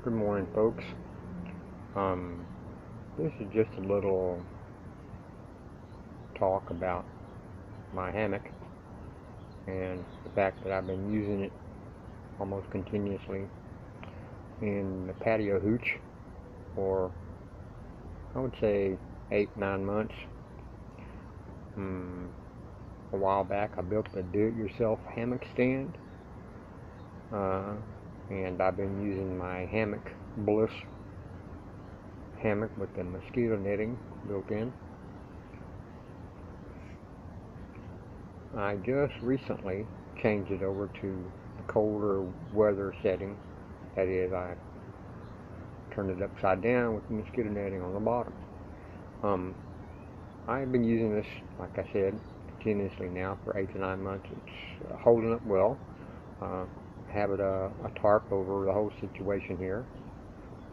Good morning, folks. This is just a little talk about my hammock and the fact that I've been using it almost continuously in the patio hooch for, I would say, 8-9 months. A while back I built a do-it-yourself hammock stand, and I've been using my Hammock Bliss hammock with the mosquito netting built in. I just recently changed it over to the colder weather setting. That is, I turned it upside down with the mosquito netting on the bottom. I've been using this, like I said, continuously now for 8 to 9 months. It's holding up well. Have it a tarp over the whole situation here,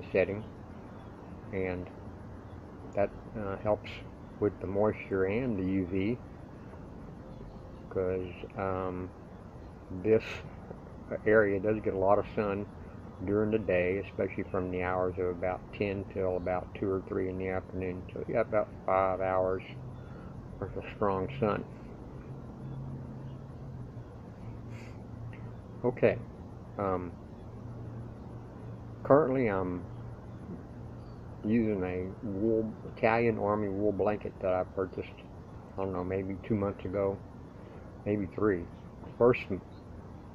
the setting, and that helps with the moisture and the UV, because this area does get a lot of sun during the day, especially from the hours of about 10 till about 2 or 3 in the afternoon. So you got about 5 hours worth of strong sun. Okay. Currently I'm using a Italian Army wool blanket that I purchased, I don't know, maybe 2 months ago, maybe 3. First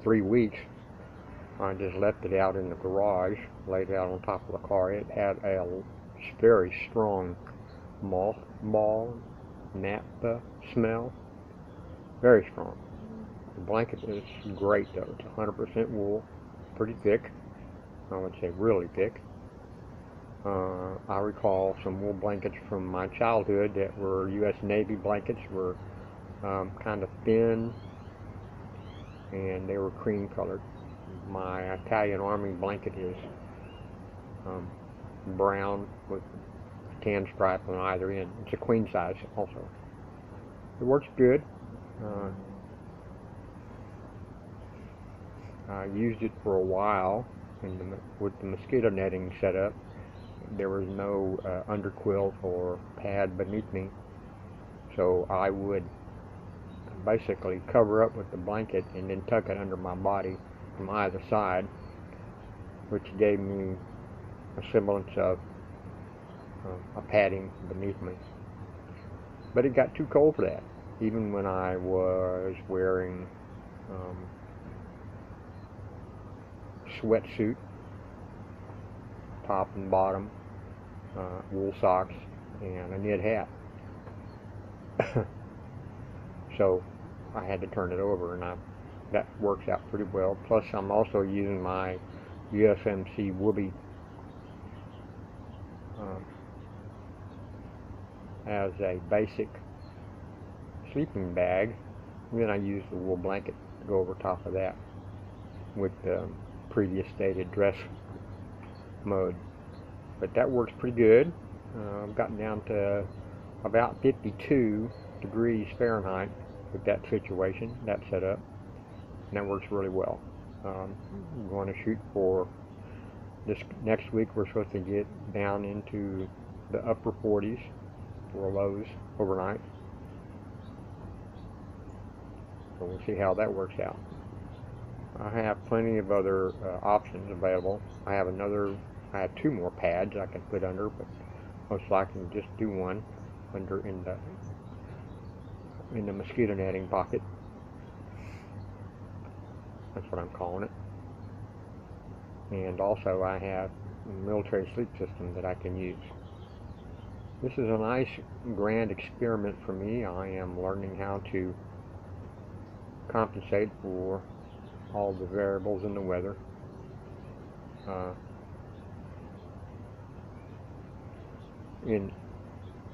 3 weeks I just left it out in the garage, laid it out on top of the car. It had a very strong mothball, naphtha smell, very strong. The blanket is great though. It's 100% wool, pretty thick. I would say really thick. I recall some wool blankets from my childhood that were U.S. Navy blankets, were kind of thin, and they were cream colored. My Italian Army blanket is brown with a tan stripe on either end. It's a queen size also. It works good. I used it for a while with the mosquito netting set up. There was no underquilt or pad beneath me, so I would basically cover up with the blanket and then tuck it under my body from either side, which gave me a semblance of a padding beneath me. But it got too cold for that, even when I was wearing sweatsuit, top and bottom, wool socks, and a knit hat. So I had to turn it over, and that works out pretty well. Plus I'm also using my USMC Whoopee as a basic sleeping bag. And then I use the wool blanket to go over top of that with the previous stated dress mode. But that works pretty good. I've gotten down to about 52 degrees Fahrenheit with that situation, that setup, and that works really well. I'm going to shoot for this next week. We're supposed to get down into the upper 40s for lows overnight, so we'll see how that works out. I have plenty of other options available. I have 2 more pads I can put under, but most likely just do one under in the mosquito netting pocket. That's what I'm calling it. And also I have a military sleep system that I can use. This is a nice grand experiment for me. I am learning how to compensate for all the variables in the weather. In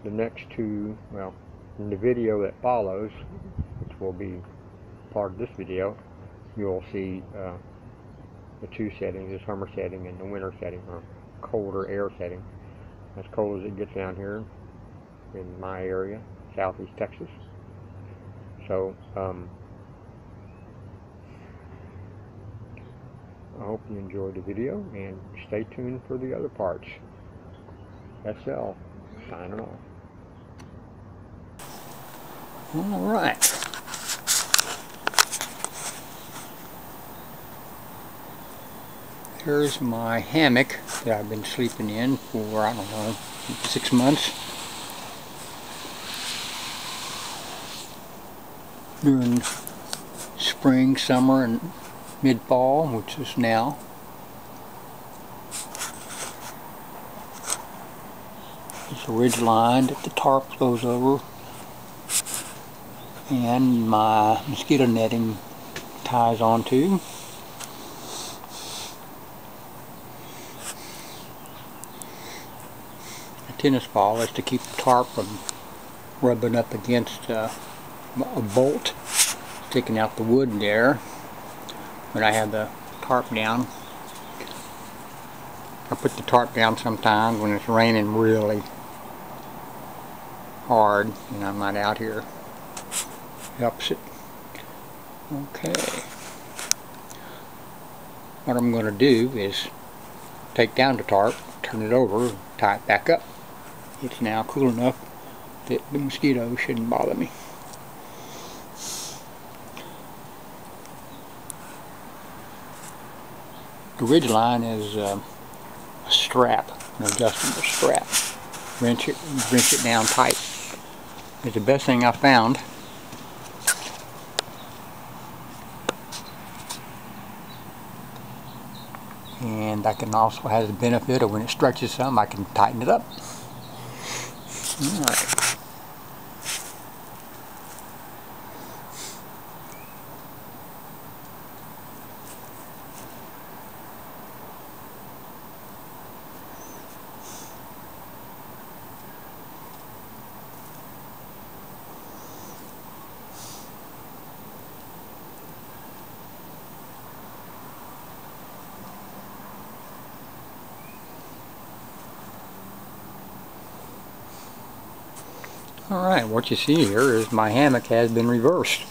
the next two, well, in the video that follows, which will be part of this video, you'll see the 2 settings, the summer setting and the winter setting, or colder air setting. As cold as it gets down here in my area, southeast Texas. So I hope you enjoyed the video, and stay tuned for the other parts. SL, signing off. Alright. Here's my hammock that I've been sleeping in for, I don't know, 6 months. During spring, summer, and mid-fall, which is now. It's a ridge line that the tarp goes over, and my mosquito netting ties onto. The tennis ball is to keep the tarp from rubbing up against a bolt sticking out the wood there when I have the tarp down. I put the tarp down sometimes when it's raining really hard and I'm not out here. Helps it. Okay. What I'm going to do is take down the tarp, turn it over, tie it back up. It's now cool enough that the mosquitoes shouldn't bother me. The ridge line is a strap, an adjustable strap. Wrench it down tight. It's the best thing I found. And I can also have the benefit of when it stretches some, I can tighten it up. Alright. Alright, what you see here is my hammock has been reversed.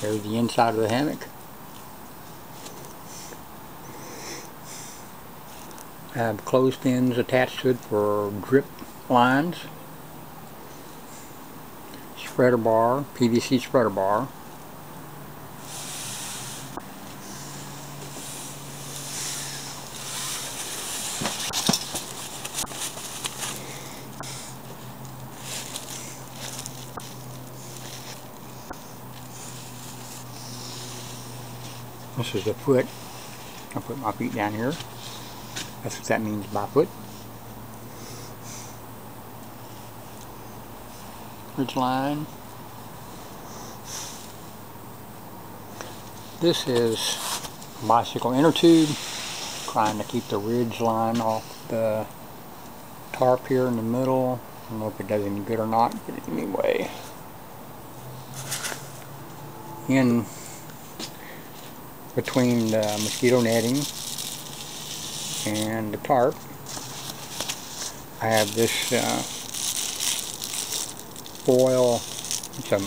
There's the inside of the hammock. I have clothespins attached to it for drip lines. Spreader bar, PVC spreader bar. This is the foot. I put my feet down here. That's what that means by foot. Ridge line. This is a bicycle inner tube, trying to keep the ridge line off the tarp here in the middle. I don't know if it does any good or not, but anyway. In between the mosquito netting and the tarp, I have this foil. It's an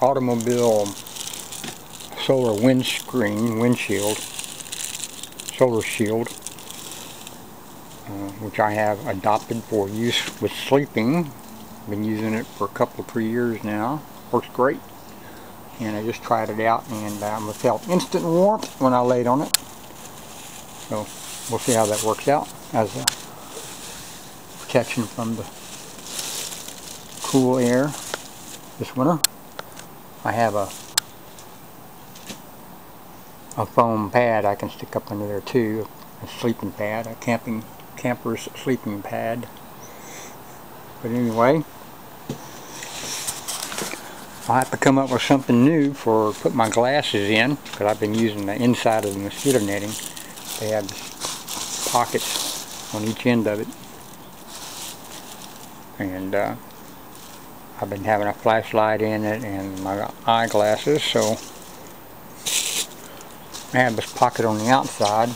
automobile solar windshield, solar shield, which I have adopted for use with sleeping. I've been using it for a couple, 3 years now. Works great. And I just tried it out, and I felt instant warmth when I laid on it. So we'll see how that works out as a protection from the cool air this winter. I have a foam pad I can stick up under there too, a sleeping pad, a camper's sleeping pad. But anyway, I'll have to come up with something new for put my glasses in, because I've been using the inside of the mosquito netting. They have pockets on each end of it, and I've been having a flashlight in it and my eyeglasses, so I have this pocket on the outside.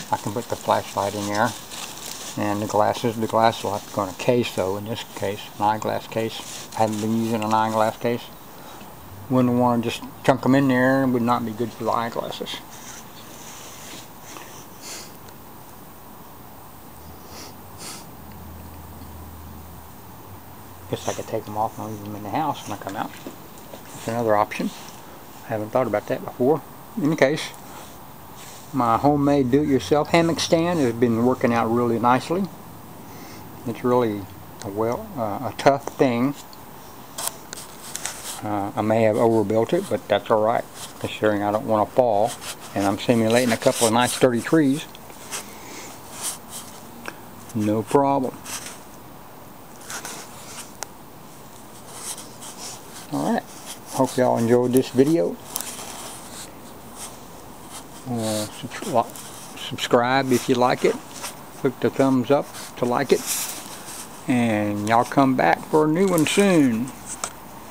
I can put the flashlight in there, and the glasses will have to go in a case though, in this case, an eyeglass case. I haven't been using an eyeglass case. Wouldn't want to just chunk them in there, it would not be good for the eyeglasses. Guess I could take them off and leave them in the house when I come out. That's another option. I haven't thought about that before. In any case, my homemade do-it-yourself hammock stand has been working out really nicely. It's really a tough thing. I may have overbuilt it, but that's alright, considering I don't want to fall, and I'm simulating a couple of nice sturdy trees. No problem. Alright, hope y'all enjoyed this video. Subscribe if you like it. Click the thumbs up to like it. And y'all come back for a new one soon.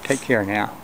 Take care now.